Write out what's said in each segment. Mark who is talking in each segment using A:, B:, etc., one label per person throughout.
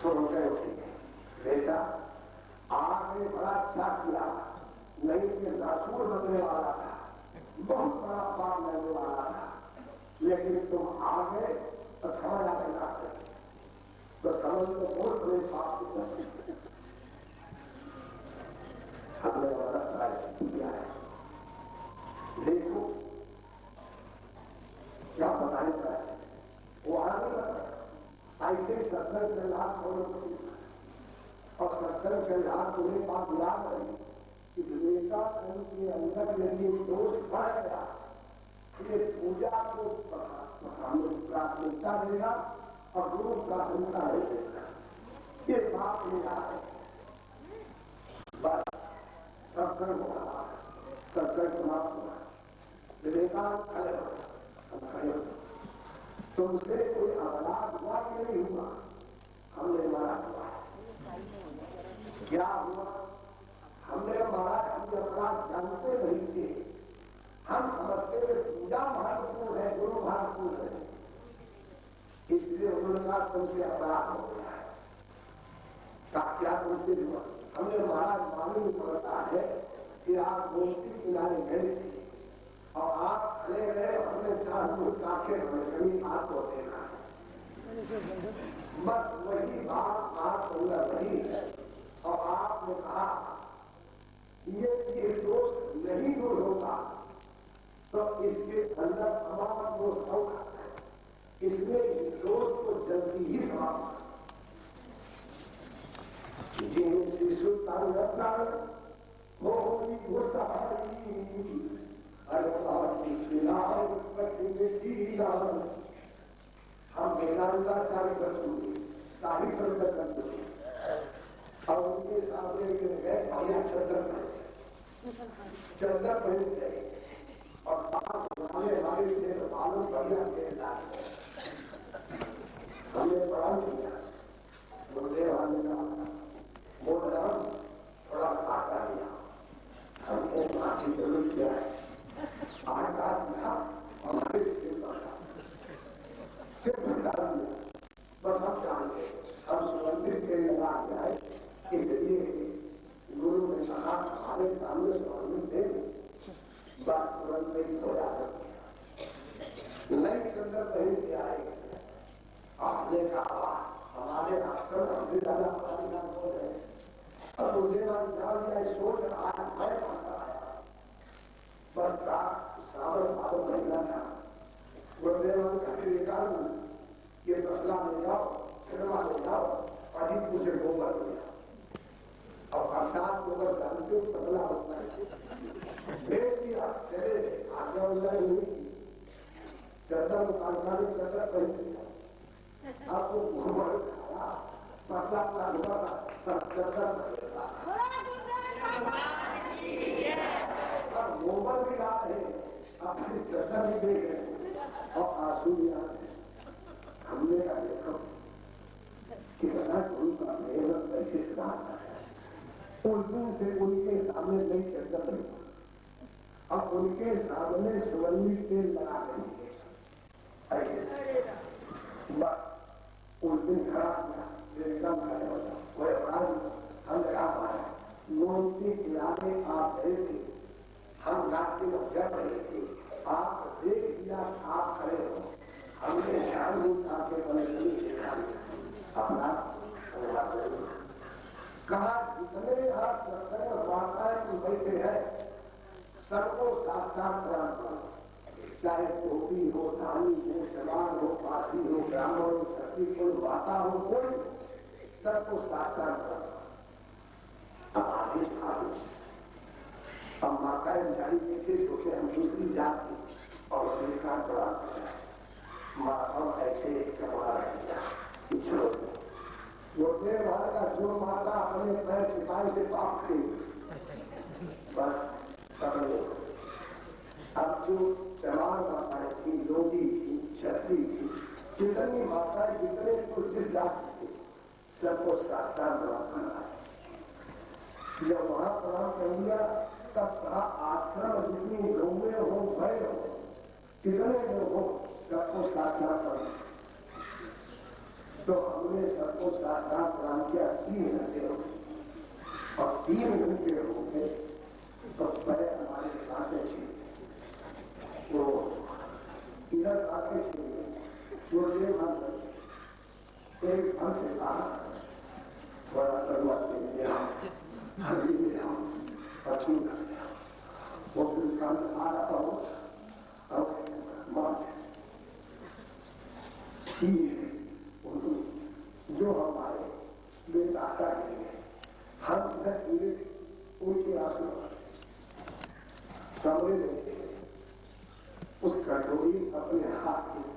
A: तो रोटे उठेंगे, बेटा आपने बड़ा अच्छा किया, नहीं कि नासूर बनने वाला था, बहुत बड़ा पाप लगने वाला था, लेकिन तुम आ गए तो क्षमा करना तो समझ में बहुत बड़े पाप से बच गए। हमने बड़ा प्रायश्चित किया है। देखो क्या बताने का है, वो आगे ऐसे सत्संग से लाभ छोड़ और सत्संग से लाभ तुम्हें बात याद रही कि विवेकानंद के अंदर यदि दोष बढ़ गया, ये पूजा को प्राथमिकता देगा और गुरु प्राथमिकता नहीं देगा, ये बात नहीं आ रही। बस सत्संग हो रहा है, सत्संग समाप्त हुआ, विवेकानंद खड़े हो, हम खड़े हो, तुमसे कोई अपराध हुआ कि नहीं हुआ? हमने मारा हुआ, क्या हुआ? हमने मारा, हम अपराध जानते नहीं थे, हम समझते थे पूजा महत्वपूर्ण है, गुरु महत्वपूर्ण है, इसलिए उन्होंने कहा तुमसे अपराध हो गया है। क्या तुमसे हुआ? हमने महाराज मालूम पड़ता है कि आप गोमती किनारे गए थे और आप खड़े रहे, हमने 4 फुट आंखें कहीं आपको देखा, बस वही बात आप अंदर रही है और आपने कहा ये दोष नहीं दूर होगा तो इसके अंदर तमाम दोष होगा, इसलिए इस दोष को जल्दी ही समाप्त जिन शिशु हम वेदांताचार्य कर चुके, साहित्य कर चुके और उनके सामने गए बढ़िया चंद्र पहन गए और हमारे लिए मालूम बढ़िया खेलना हमने पढ़ा किया, गुरुदेव हमने कहा बोल रहा थोड़ा आटा दिया, हमने माफी जरूर किया है, आटा दिया हमारे लिए पढ़ा सिर्फ डाल दिया, बस हम जानते हम मंदिर के लगा जाए, इसलिए गुरु ने कहा हमारे सामने स्वामी थे, बात तुरंत नहीं हो जा सकती, नई चंद्र पहन के आएगी, आपने कहा हमारे आश्रम हमने ज्यादा पाकिस्तान हो गए और मुझे डाल दिया सोच आज मैं खाता आया, बस का श्रावण भाव महीना था, गुरुदेव का विवेकानंद ये मसला ले जाओ, चिरमा ले जाओ, अजीत मुझे गोबर दिया और प्रसाद गोबर जानते हो पतला होता है, भेज दिया चले आगे उल्ला नहीं चंद्र मुकालखानी चंद्र पहन दिया, आपको गोबर खाया पतला का हुआ सब चंद्र पहनेगा और गोबर भी आ रहे अपनी चंद्र भी देख रहे और आंसू भी आ रहे, हमने कहा देखो कितना उनका मेहनत कैसे सुधारना है, उस दिन से उनके सामने नहीं चंद्र नहीं और उनके सामने सुवर्णी तेल लगा देंगे ऐसे बस उस दिन खड़ा किया एकदम खड़े होता कोई अपराध हम लगा पाया, मूर्ति किनारे आप गए थे, हम रात में जग रहे थे, आप देख दिया आप खड़े हो, हमने ध्यान नहीं आपके बने देखा अपना कहा जितने यहाँ सत्संग वार्ताएं बैठे हैं सबको साष्टांग प्रणाम करो, चाहे टोपी हो, धानी हो, समान हो, पासी हो, ब्राह्मण हो, छत्री हो, वाता हो, कोई सबको साष्टांग प्रणाम। अब आदेश अब माता जारी पीछे सोचे हम दूसरी जात की और देखा बड़ा माता ऐसे कपड़ा पिछड़ो योगे का जो माता अपने पैर छिपाई से पाप थी बस सब लोग अब जो चमार माताएं थी, योगी थी, छत्री थी, जितनी माताएं जितने को जिस जाति थे सबको साष्टांग प्रणाम करना है। जब वहां प्रणाम कर दिया तब कहा आश्रम जितनी गौवे हो भय हो जितने लोग हो सबको साष्टांग करना। तो हमने सबको साथ प्रणाम किया 3 घंटे हो गए और 3 घंटे हो गए तो पहले हमारे कांटे छीन वो इधर कांटे छीन गुरुदेव हम एक हमसे कहा बड़ा करुआ ले आओ हरी ले आओ अच्छी कर दिया वो फिर काम आ रहा हो और मां से जो हमारे बेताशा के लिए हम इधर पूरे उनके आंसू कमरे में उस कटोरी अपने हाथ में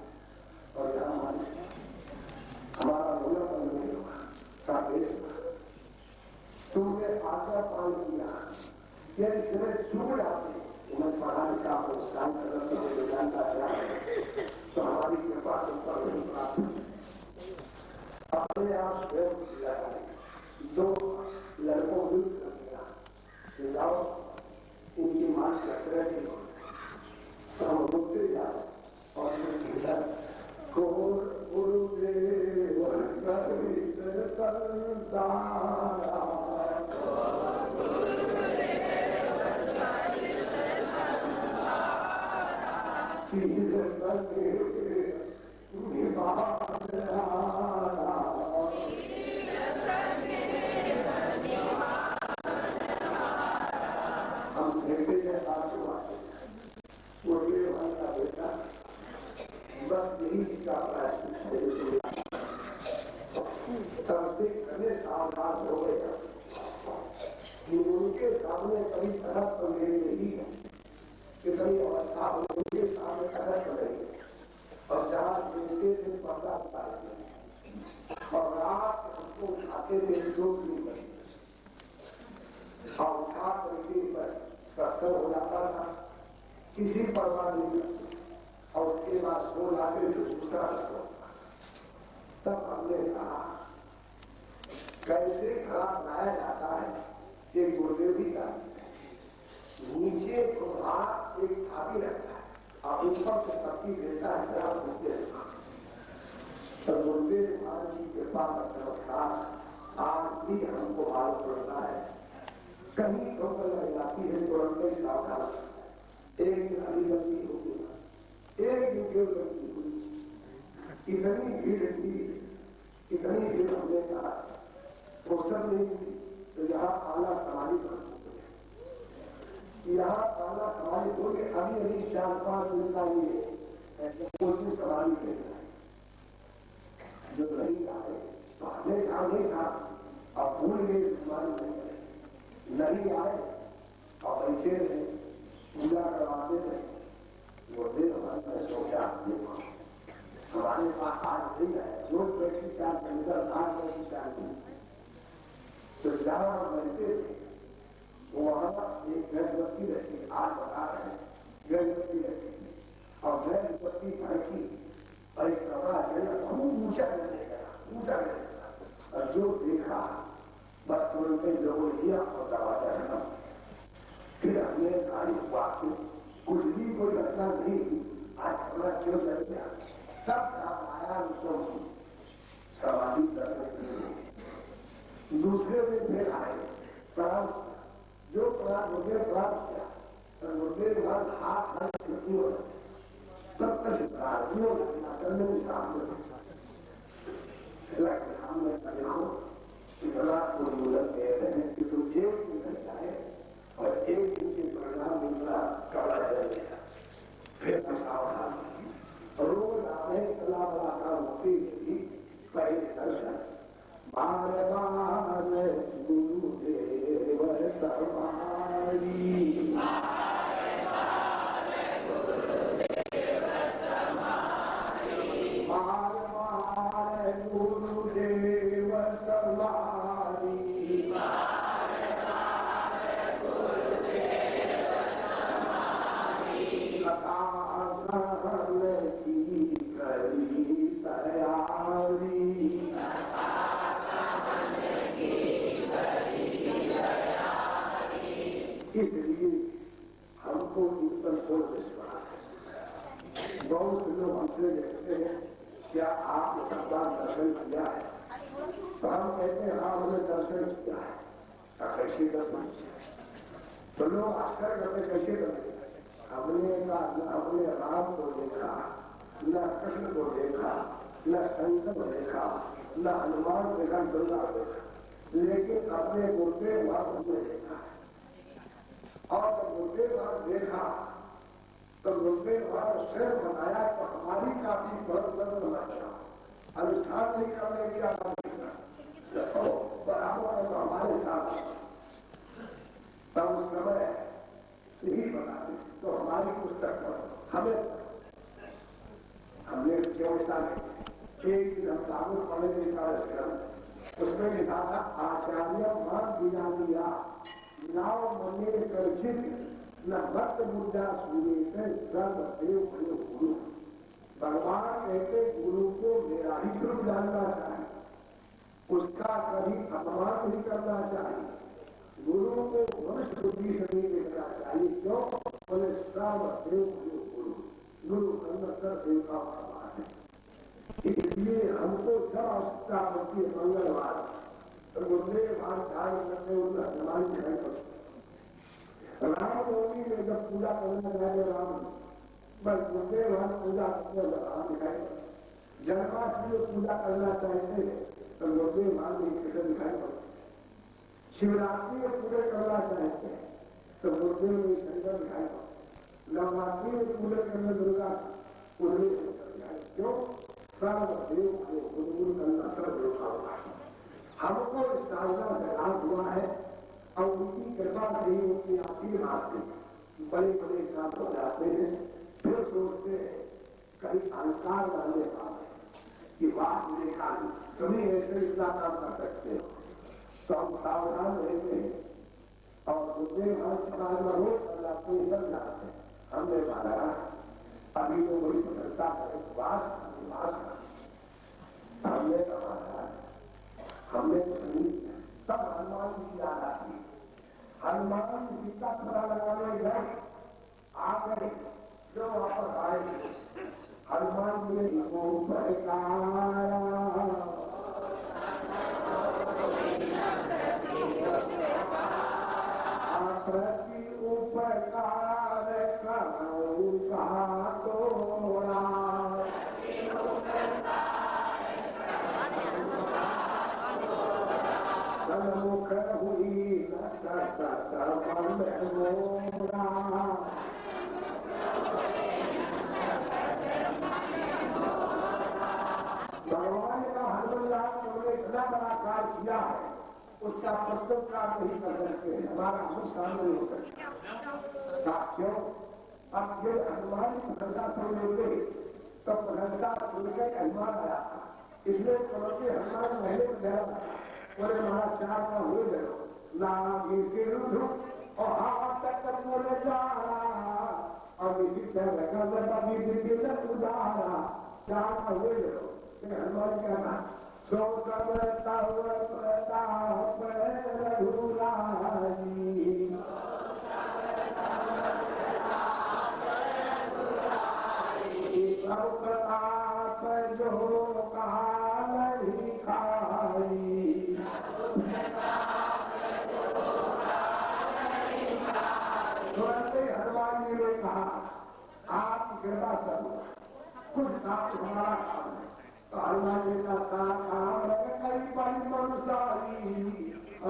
A: और जहां हमारे से हमारा रोना बंद नहीं होगा साथ तुमने आज्ञा पालन किया या इसमें चूक जाते मैं पढ़ा लिखा हो शांत करने को जानता चाहे तो हमारी कृपा प्राप्त अपने आप स्वयं 2 लड़कों को दूर कर दिया जाओ इनकी मांस का रहे तो हम रुकते जाओ और बस यही का करने सावधान हो गए कि उनके सामने कभी तरह तो मेरी नहीं है कि कई अवस्था उनके सामने तरह पड़ेगी और जहाँ जिनके दिन पर्दा उतारे और रात उसको उठाते थे जो भी बनी और उठा करके बस सत्संग हो जाता था किसी परवाह नहीं और उसके बाद सो जाते तो दूसरा रस्ता होता तब हमने कहा कैसे खराब लाया जाता है एक गुरुदेव जी का नीचे प्रभाव एक थापी रहता है और ऊपर से पत्ती देता है खराब होते तो गुरुदेव महाराज की कृपा का चमत्कार आज भी हमको मालूम पड़ता है कहीं ठोकर लग जाती है तुरंत ही सावधान एक दिन हरी गलती होगी एक दिन केवल गलती हुई इतनी भीड़ थी इतनी भीड़ हमने कहा फुर्सत नहीं थी तो यहाँ आला समाधि कर यहाँ आला समाधि बोले अभी अभी 4-5 दिन का ये कोई समाधि कहना है जो नहीं आए तो हमने कहा नहीं था अब भूल गए समाधि नहीं आए और बैठे रहे पूजा करवाते रहे वो दिन हमारे सोचा हमारे पास आज नहीं है रोज बैठी 4 घंटा 8 बैठी 4 तो जहाँ बैठते थे वहाँ एक गणपति रहती 8 बता रहे गणपति रहती और गणपति भड़की और एक कपड़ा चला खूब ऊंचा करने लगा और जो देखा बस तुरंत लोगों लिया और दरवाजा खत्म फिर हमने कहा हुआ कुछ भी कोई घटना नहीं आज अपना क्यों चल गया सब काम आया उसको समाधि करने के लिए दूसरे में फिर आए प्रणाम जो प्रणाम मुझे प्राप्त किया तो मुझे बाद हाथ नहीं हो तब तक प्रार्थियों करने में सामने हमने देखो इतना उन्मूलन दे रहे हैं कि तुम एक दिन जाए और एक दिन के परिणाम मिलना कड़ा चल गया फिर सावधान रोज आने कला बला का मुक्ति भी पहले दर्शन बार बार गुरुदेव समारी इसलिए हमको इन पर पूर्ण विश्वास है बहुत लोग हमसे कहते हैं क्या आपने सब बार दर्शन किया है? तो हम कहते हैं हाँ हमने दर्शन किया है। कैसे दर्शन किया? तो लोग आश्चर्य करते कैसे करते? हमने राम को देखा, न कृष्ण को देखा, न शंकर को देखा, न हनुमान को देखा, दुर्गा को देखा, लेकिन अपने गुरुदेव भाव हमने देखा। और जब गुरुदेव भाव देखा तो गुरुदेव भाव स्वयं बताया तो हमारी काफी बहुत लक्ष्य अनुष्ठान नहीं करने की देखो बराबर तो हमारे साथ तब उस समय यही बता दी तो हमारी पुस्तक पर हमने क्यों ऐसा नहीं। एक दिन हम लागू पढ़ने के कार्यक्रम उसमें लिखा था आचार्य मान दिया दिया नाव मने कर्षित न भक्त बुद्धा सूर्य सर्वदेव गुरु। भगवान कहते गुरु को मेरा ही स्वरूप जानना चाहिए, उसका कभी अपमान नहीं करना चाहिए, गुरु को मनुष्य बुद्धि से नहीं देखना चाहिए। क्यों बोले सर्वदेव गुरु, गुरु कर देवता भगवान है। इसलिए हमको जब आवश्यकता होती है मंगलवार तो गुरुदेव भाग ध्यान करते हुए हनुमान दिखाई पड़ती। रामनवमी में जब पूजा करना चाहिए राम बस गुरुदेव भाग पूजा करते राम दिखाई पड़ती। जन्माष्टमी में पूजा करना चाहते तो गुरुदेव भाग में कृष्ण दिखाई पड़ती। शिवरात्रि में पूजा करना चाहते हैं तो गुरुदेव में शंकर दिखाई पड़ते। नवरात्रि में पूजा करने दुर्गा उन्हें क्यों सर्वदेव को गुरु करना सर्वदेव का होगा। हमको इस साधना में लाभ हुआ है और उनकी कृपा नहीं उनकी आपकी रास्ते बड़े बड़े काम हो जाते हैं। फिर सोचते हैं कहीं अहंकार डालने पाए कि बात देखा तुम्हें ऐसे इतना काम कर सकते हो तो हम सावधान रहते हैं और दूसरे समाज में रोज करते सब जाते हैं। हमने माना अभी तो बड़ी प्रसन्नता है हमने हमने तब हनुमान जी की याद आती। हनुमान जी का पता लगाने गए आ गए जो वापस आए हनुमान जी ने उपकार तोड़ा सन्मुख हुई भगवान का हनुमान उन्होंने इतना बड़ा कार्य किया है उसका प्रत्युत्तर नहीं कर सकते। हमारा अनुष्ठान नहीं हो सकता। क्यों? अब जो हनुमान की प्रशंसा सुन लेते तो प्रशंसा सुनकर हनुमान आया इसलिए समझते हनुमान महले में गया बोले महाराज चार का हो गए नागी के रुद्र और हाथ तक बोले जा और इसी तरह उदाहरा चार का हो गए हनुमान क्या ना सो करता जो कहा नहीं खाई तुरंत हनुमान जी ने कहा आपकी कृपा करो कुछ साथ हमारा काम है। तो हनुमान जी का काम कई बड़ी मनुष्य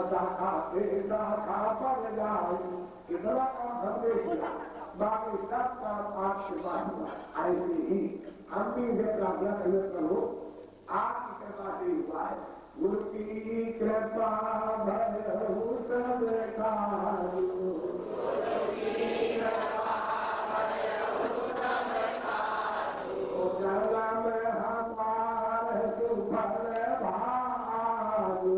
A: शाखा से शाखा पर जाई इतना काम हमने किया बाकी सब काम आपके पास ऐसे ही हम भी प्रार्थना करो आपकी कृपा से हुआ है। गुरु की कृपा भरहु सब खायो जन्म हमार सुफल भागो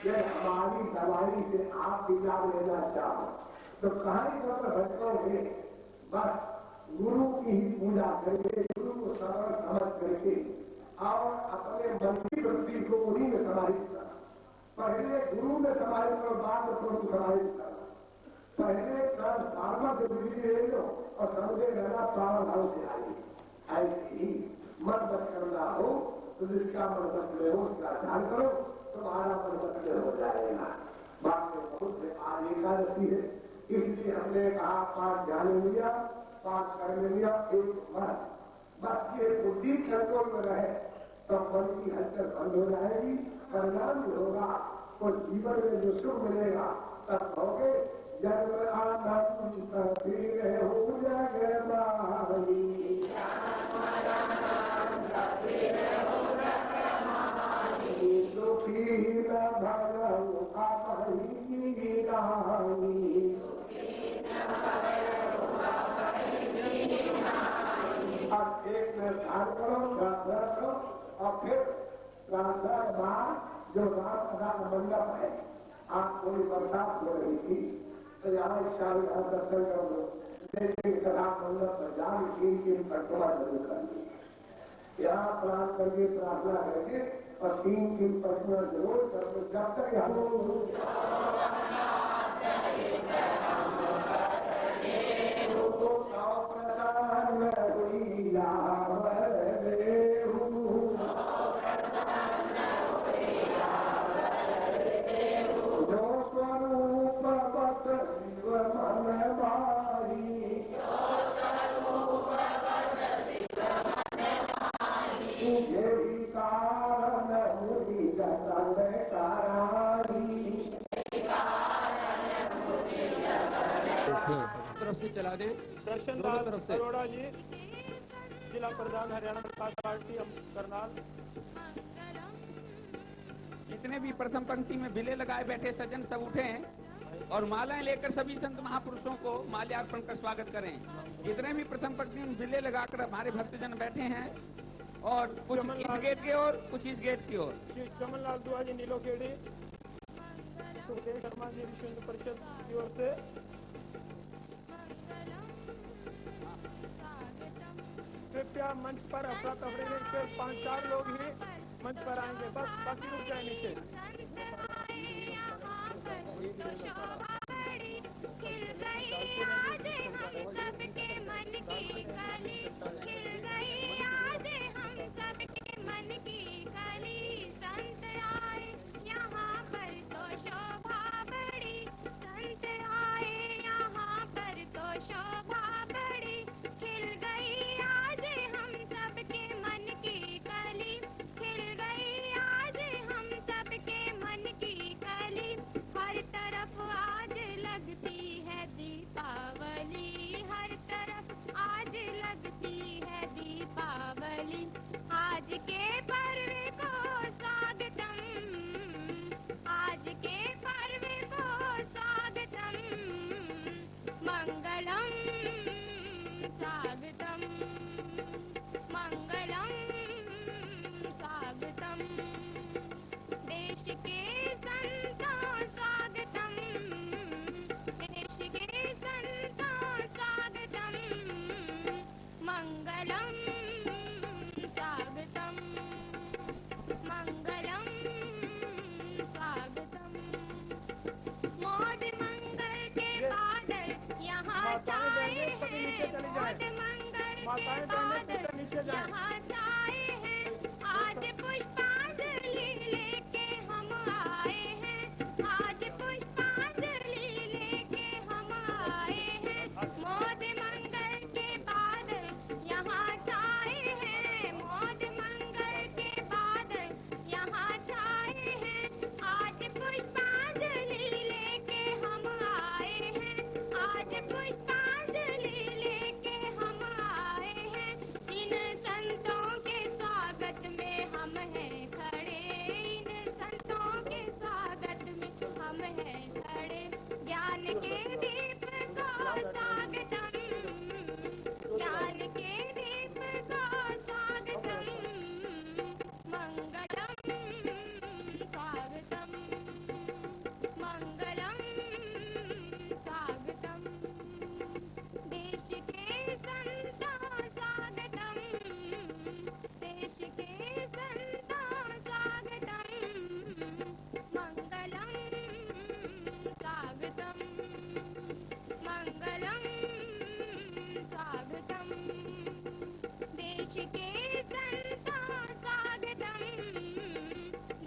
A: ये हमारी दवाई से आप भी लाभ लेना चाहो तो कहानी पर भटकोगे। बस गुरु की ही पूजा करके, गुरु को सरल समझ करके और अपने मन की वृत्ति को उन्हीं में समाहित करना। पहले गुरु में समाहित करो, बाद में प्रभु समाहित करना। पहले ट्रांसफार्मर से बिजली ले लो और समझे रहना पावर हाउस से आई। ऐसे ही मन बस करना हो तो जिसका मन बस ले हो उसका ध्यान करो, तुम्हारा मन बस ले हो जाएगा। बात में बहुत से आज एकादशी है, इसलिए हमने कहा पाठ ध्यान लिया, पाठ करने लिया एक मन। बस ये बुद्धि कंट्रोल में रहे तो मन की हलचल बंद हो जाएगी। परिणाम होगा तो जीवन में जो सुख मिलेगा तब होगे जन्म आनंद फिर हो जाए सुखी न भरऊ अब एक में ध्यान करो, प्रार्थना करो और फिर प्रार्थना बाद जो राम सदा मंडप है, आप कोई बरसात हो रही थी तो यहाँ इच्छा दर्शन कर लो, लेकिन सदा मंडप पर जान की परिक्रमा जरूर करिए। यहाँ प्रार्थ करके प्रार्थना करके और 3 दिन परिक्रमा जरूर कर लो। जब तक
B: तरफ से चला दे।
C: दर्शन अरोड़ा जी, जिला प्रधान हरियाणा विकास पार्टी करनाल।
B: जितने भी प्रथम पंक्ति में भिले लगाए बैठे सज्जन सब उठे और मालाएं लेकर सभी संत महापुरुषों को माल्यार्पण कर स्वागत करें। जितने भी प्रथम पंक्ति में भिले लगाकर हमारे भक्तजन बैठे हैं और कुछ इस गेट की ओर, कुछ इस गेट की ओर।
C: चमनलाल दुआ जी, नीलोखेड़ी, सुखदेव शर्मा जी, विश्व हिंदू परिषद की ओर से। कृपया मंच पर अफरा तफरी में से 5-4 लोग ही मंच पर आएंगे, बस बाकी रुक जाए नीचे।
D: खिल गई आज हम सबके मन की कली, खिल गई आज हम सबके मन की कली। संत आए यहाँ पर तो शोभा बढ़ी, संत आए यहाँ पर तो शोभा बढ़ी। खिल गई आज हम सबके मन की कली, खिल गई आज हम सबके मन की कली। हर तरफ आज लगती है दीपावली, हर तरफ आज लगती है दीपावली। आज के पर्व को स्वागतम, आज के पर्व को स्वागतम, मंगलम स्वागतम, मंगलम स्वागतम। देश के संतों स्वागतम, देश के संतों स्वागतम, मंगलम स्वागतम, मंगलम स्वागतम। मौज मंगल के बादल यहाँ छाए हैं, मौज मंगल के बादल यहाँ छाए हैं। आज पुष्पांजलि लेके हम आए हैं, आज पुष्पांजलि लेके हम आए हैं। मौज मंगल के बादल यहाँ छाए हैं, मौज मंगल के बादल यहाँ छाए हैं। आज पुष्पांजलि लेके हम आए हैं, आज पुष्पांजलि लेके हम आए हैं। इन संतों के स्वागत में हम हैं के संतों स्वागतम,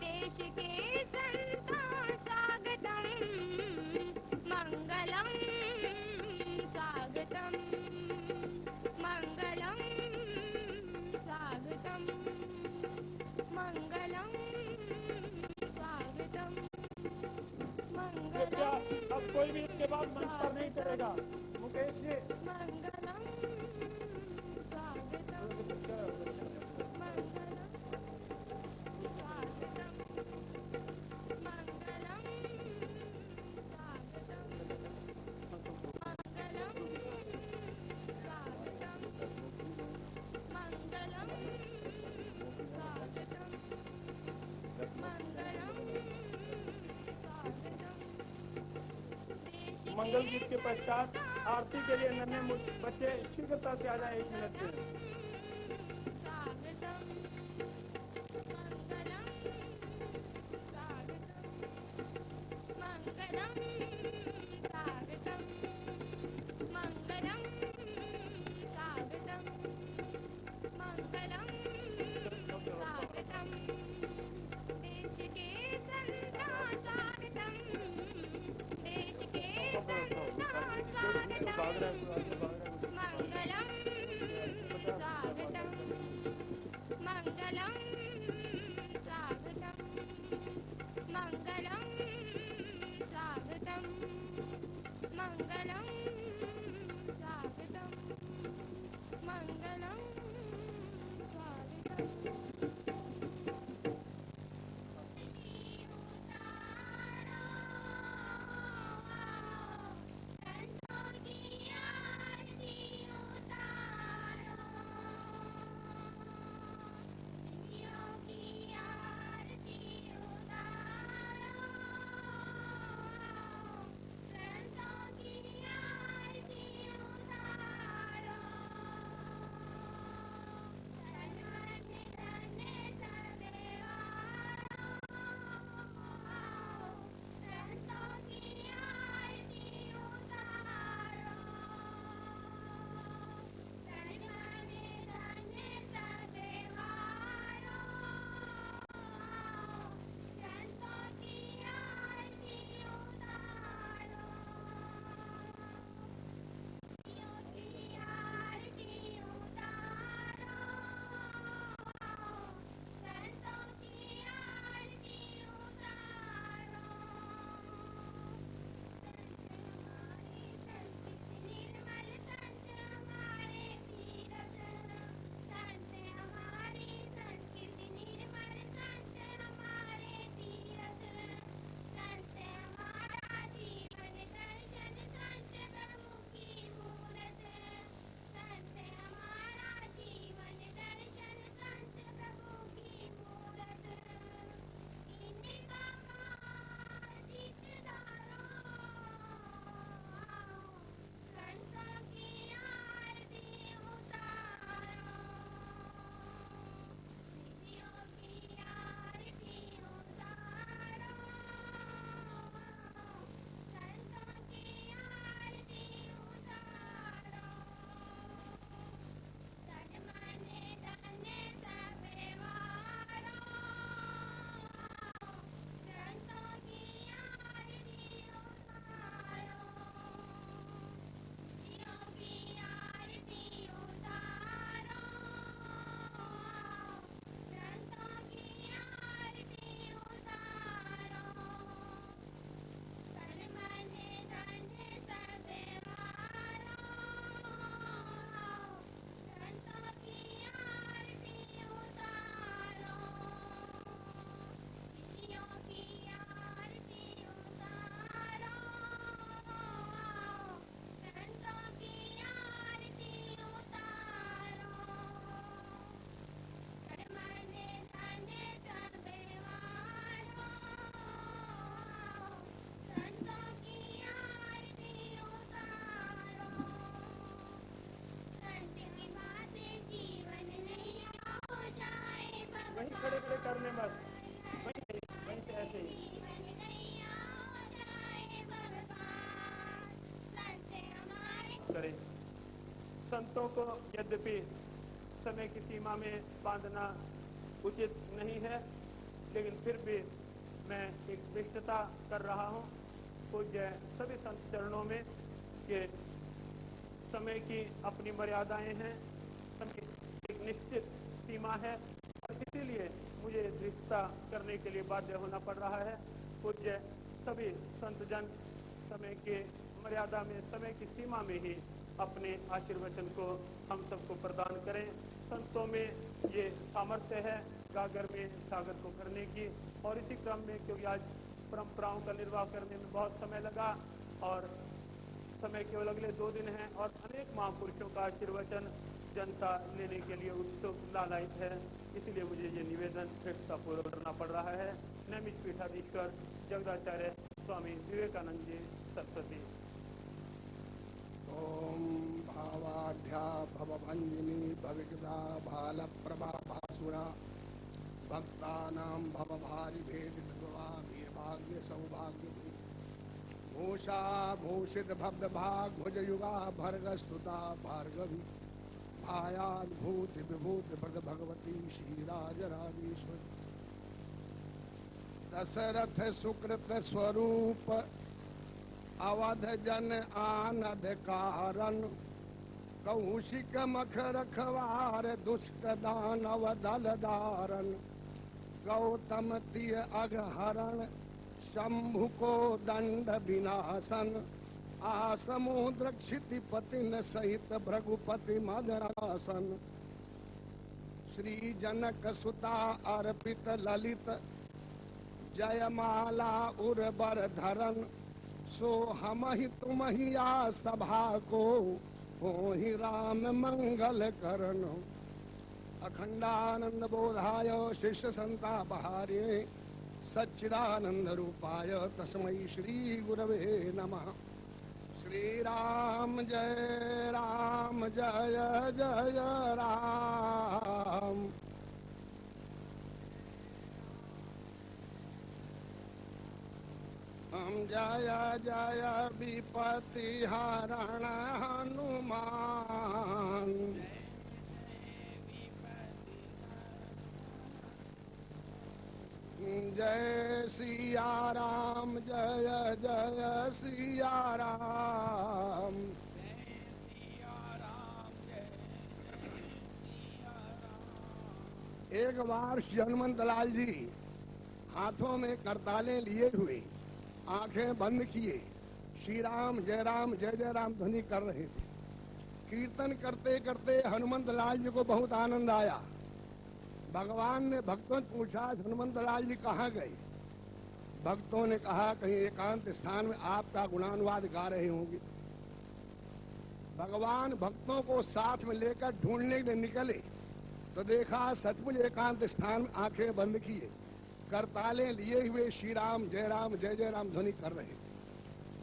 D: देश के संतों स्वागतम, मंगलम स्वागतम, मंगलम स्वागतम, मंगलम स्वागतम,
C: कृपया
D: मंगलम
C: अब कोई भी इसके बाद मंच पर नहीं चलेगा। मुकेश जी,
D: मंगलम स्वागतम, मंगलम स्वागतम, मंगलम स्वागतम, मंगलम स्वागतम, मंगलम स्वागतम, मंगलम स्वागतम, देश
C: मंगल गीत के पश्चात आरती के लिए नन्हे बच्चे शीघ्रता से आ जाए 1 मिनट में।
D: स्वागतम, मंगलम स्वागतम, मंगलम स्वागतम, मंगलम स्वागतम, मंगलम स्वागतम, देश के संतों स्वागतम, देश के संतों स्वागतम, मंगलम स्वागतम, मंगलम स्वागतम, मंगलम स्वागतम, मंगलम स्वागतम, मंगलम स्वागतम। संतों की आरती उतारो, सिद्धियों की आरती उतारो, संतों की आरती उतारो, धन्य धन्य सबे वारो, संतों की आरती उतारो, धन्य धन्य सबे वारो, संतों की आरती उतारो, सिद्धियों की आरती उतारो, संतों की आरती उतारो, निर्मल संत हमारे तीरथ, संत हमारी संस्कृति निर्मल संत हमारे तीरथ, संत हमारा जीवन दर्शन संत प्रभु की मूरत, संत हमारा जीवन दर्शन संत प्रभु की मूरत, इनका महाचित धारो, संतों की आरती उतारो, सिद्धियों की आरती उतारो, संतों की आरती उतारो, तन मन धन सबे वारो, संतों की आरती उतारो, सिद्धियों की आरती उतारो, संतों की आरती उतारो, तन मन धन सबे वारो, संतों की आरती उतारो, सिद्धियों की आरती उतारो, संतों की आरती उतारो, तन मन धन सबे वारो, संतों की आरती उतारो, संत की बातें जीवन नैया हो जाए
C: वहीं खड़े खड़े करने मत, वहीं से ऐसे ही।
D: जीवन नैया हो जाए बरबाद, संत हमारे
C: करें। संतों को यद्यपि समय की सीमा में बांधना उचित नहीं है, लेकिन फिर भी मैं एक विष्टता कर रहा हूँ पूज्य सभी संत चरणों में कि समय की अपनी मर्यादाएं हैं, समय की एक निश्चित सीमा है और इसीलिए मुझे दृष्टता करने के लिए बाध्य होना पड़ रहा है। पूज्य सभी संतजन समय के मर्यादा में, समय की सीमा में ही अपने आशीर्वचन को हम सबको प्रदान करें। संतों में ये सामर्थ्य है गागर में सागर को भरने की, और इसी क्रम में क्योंकि आज परंपराओं का निर्वाह करने में बहुत समय लगा और समय केवल अगले 2 दिन हैं और अनेक महापुरुषों का आशीर्वचन जनता लेने के लिए उत्सुक लालायित है, इसलिए मुझे ये निवेदन दृढ़तापूर्वक करना पड़ रहा है। नैमिष पीठाधीश्वर जगदाचार्य स्वामी विवेकानंद जी सरस्वती।
A: ओम भावाढ्या भवभंजिनी भविकदा भालप्रभा भासुरा भक्तानां भवभारि भेद भाग्य सौभाग्य भूषा भूषित भब्द भाग भुजयुगा भर्गस्तुता भार्गवी भायाद्भूत विभूत प्रद भगवती श्रीराज राजेश्वरी दशरथ सुकृत स्वरूप अवध जन आनद कारण कौशिक मख रखवार दुष्ट दानव दल धारण गौतम तिय अघहरण शंभु को दंड विनाशन आसमुद्र क्षितिपतिन सहित भृगुपति मदरासन श्री जनक सुता अर्पित ललित जयमाला उर्वर धरन सो हम ही तुम ही आ सभा को हो ही राम मंगल करण अखंडानंद बोधाय शिष्य संतापहार्ये सच्चिदानंद रूपाय तस्मै श्री गुरवे नमः। श्री राम जय जय राम। हम जय जय विपत्ति हरण हनुमान जय सिया राम जय जय सिया राम। एक बार श्री हनुमंत लाल जी हाथों में करताले लिए हुए आंखें बंद किए श्री राम जय राम ध्वनि कर रहे थे। कीर्तन करते करते हनुमंत लाल जी को बहुत आनंद आया। भगवान ने भक्तों से पूछा हनुमंत लाल जी कहाँ गए? भक्तों ने कहा कहीं एकांत स्थान में आपका गुणानुवाद गा रहे होंगे। भगवान भक्तों को साथ में लेकर ढूंढने के लिए निकले तो देखा सचमुच एकांत स्थान में आंखें बंद किए करताले लिए हुए श्री राम जय राम ध्वनि कर रहे।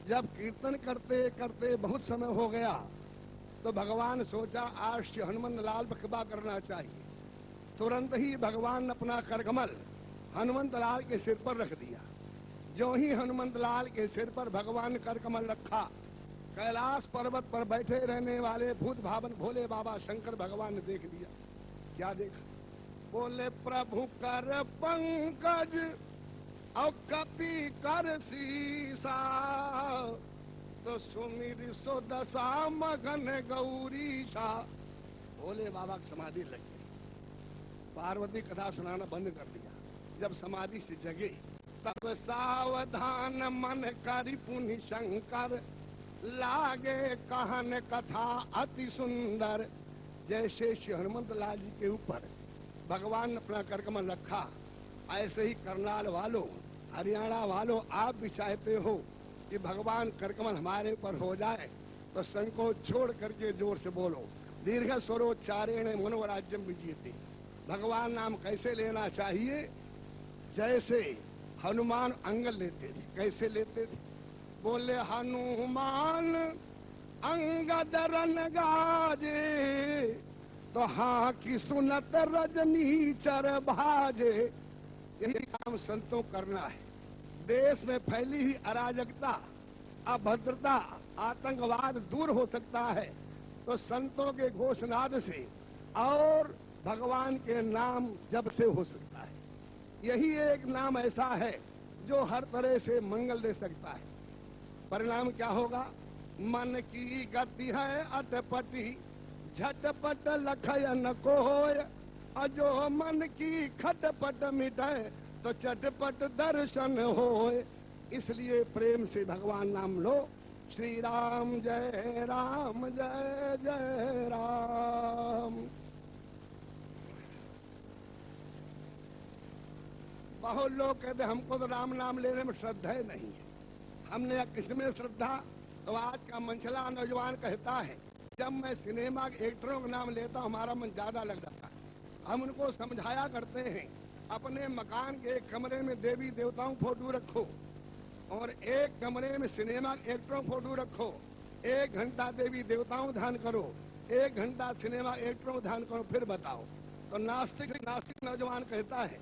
A: जब कीर्तन करते करते बहुत समय हो गया तो भगवान सोचा आज श्री हनुमंत लाल पर कृपा करना चाहिए। तुरंत ही भगवान ने अपना करकमल हनुमंत लाल के सिर पर रख दिया। जो ही हनुमंत लाल के सिर पर भगवान ने करकमल रखा, कैलाश पर्वत पर बैठे रहने वाले भूत भावन भोले बाबा शंकर भगवान ने देख लिया। क्या देखा? बोले प्रभु कर पंकज और कपि कर सीसा तो सुमिर सो दशा मगन गौरीशा। भोले बाबा की समाधि लग गई। पार्वती कथा सुनाना बंद कर दिया। जब समाधि से जगे तब सावधान मन करि पुनि शंकर लागे कहन कथा अति सुंदर। जैसे श्री हनुमंत लाल जी के ऊपर भगवान ने अपना करकमल रखा, ऐसे ही करनाल वालों हरियाणा वालों आप भी चाहते हो कि भगवान करकमल हमारे ऊपर हो जाए तो संकोच छोड़ करके जोर से बोलो। दीर्घ स्वरोच्चारेण मनोराज्यम विजीयते। भगवान नाम कैसे लेना चाहिए? जैसे हनुमान अंगद लेते थे। कैसे लेते थे? बोले हनुमान अंगद रन गाजे तो हाँ की सुनत रजनी चर भाजे। यही काम संतों करना है। देश में फैली हुई अराजकता, अभद्रता, आतंकवाद दूर हो सकता है तो संतों के घोषणाद से
E: और भगवान के नाम जब से हो सकता है। यही एक नाम ऐसा है जो हर तरह से मंगल दे सकता है। परिणाम क्या होगा? मन की गति है अटपटी, झटपट लखयन को होय, और जो मन की खटपट मिटाए तो चटपट दर्शन होय। इसलिए प्रेम से भगवान नाम लो। श्री राम जय जय राम। बहुत लोग कहते हमको तो राम नाम लेने में श्रद्धा ही नहीं है। हमने किसमें श्रद्धा? तो आज का मंचला नौजवान कहता है जब मैं सिनेमा के एक्टरों का नाम लेता हूँ हमारा मन ज्यादा लग जाता है। हम उनको समझाया करते हैं अपने मकान के एक कमरे में देवी देवताओं फोटो रखो और एक कमरे में सिनेमा के एक्टरों फोटो रखो। 1 घंटा देवी देवताओं ध्यान करो, 1 घंटा सिनेमा एक्टरों ध्यान करो, फिर बताओ। तो नास्तिक नौजवान कहता है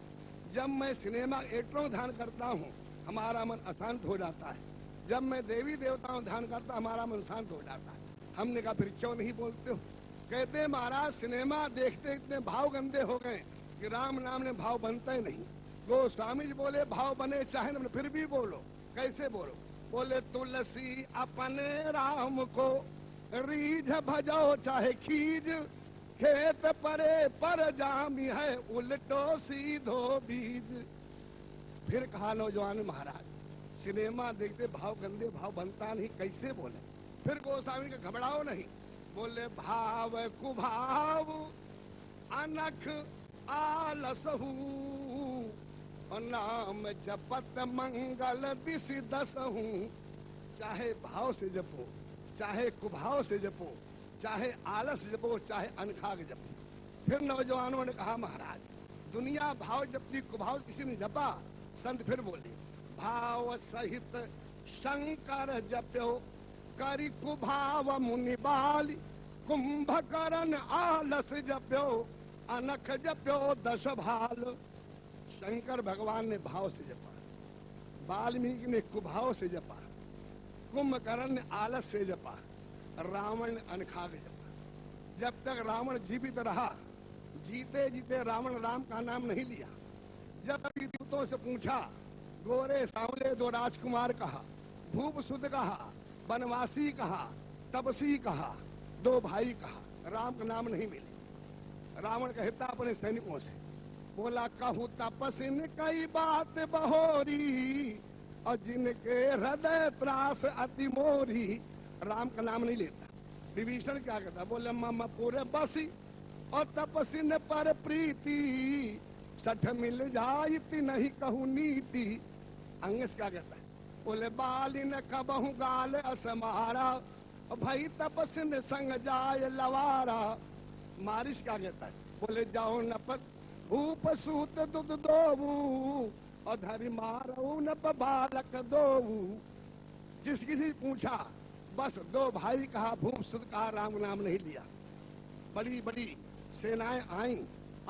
E: जब मैं सिनेमा एक्टरों ध्यान करता हूँ हमारा मन अशांत हो जाता है, जब मैं देवी देवताओं ध्यान करता हमारा मन शांत हो जाता है। हमने कहा फिर क्यों नहीं बोलते हो? कहते महाराज सिनेमा देखते इतने भाव गंदे हो गए कि राम नाम ने भाव बनता ही नहीं। गोस्वामी जी बोले भाव बने चाहे न फिर भी बोलो। कैसे बोलो? बोले तुलसी अपने राम को रीझ भजो चाहे खीज, खेत परे पर जामी है उल्टो सीधो बीज। फिर कहा नौजवान महाराज सिनेमा देखते भाव गंदे भाव बनता नहीं, कैसे बोले? फिर गोस्वामी का घबराओ नहीं, बोले भाव कुभाव अनख आलसहू, नाम जपत मंगल दिशि दसहू। चाहे भाव से जपो, चाहे कुभाव से जपो, चाहे आलस जपो, चाहे अनखाग जपो। फिर नौजवानों ने कहा महाराज दुनिया भाव जपती, कुभाव किसी ने जपा? संत फिर बोले भाव सहित शंकर जप्यो, करी कुभाव मुनि बाली, कुंभकर्ण आलस जप्यो, अनख जप्यो दश भाल। शंकर भगवान ने भाव से जपा, वाल्मीकि ने कुभाव से जपा, कुंभकर्ण ने आलस से जपा, रावण ने अनखाग जपा। जब तक रावण जीवित रहा जीते जीते रावण राम का नाम नहीं लिया। जब दूतों से पूछा, गोरे सांवले 2 राजकुमार कहा, भूप सुध कहा, वनवासी कहा, तपसी कहा, 2 भाई कहा, राम का नाम नहीं मिले। रावण कहता अपने सैनिकों से, बोला कहूँ तपसिन कई बात बहोरी, और जिनके हृदय त्रास अति मोरी। राम का नाम नहीं लेता। विभीषण क्या कहता? बोले मम पूरे बसी और तपसिन पर प्रीति, सठ मिल जाती नहीं कहूँ नीति। अंगस क्या कहता है? बोले बाली न कबहू गाल असमारा, भाई तपसिन संग जाय लवारा। मारिश क्या कहता है? बोले जाओ नपत भूप सूत दुध दोवू, और धरि मारो नप बालक दोवू। जिस किसी पूछा बस 2 भाई कहा, भूप सुध कहा, राम नाम नहीं लिया। बड़ी बड़ी सेनाएं आई,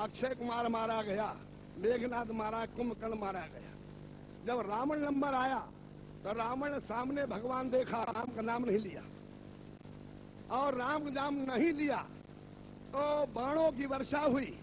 E: अक्षय कुमार मारा गया, मेघनाथ मारा, कुंभकर्ण मारा गया। जब रावण नंबर आया तो रावण सामने भगवान देखा, राम का नाम नहीं लिया, और राम का नाम नहीं लिया तो बाणों की वर्षा हुई।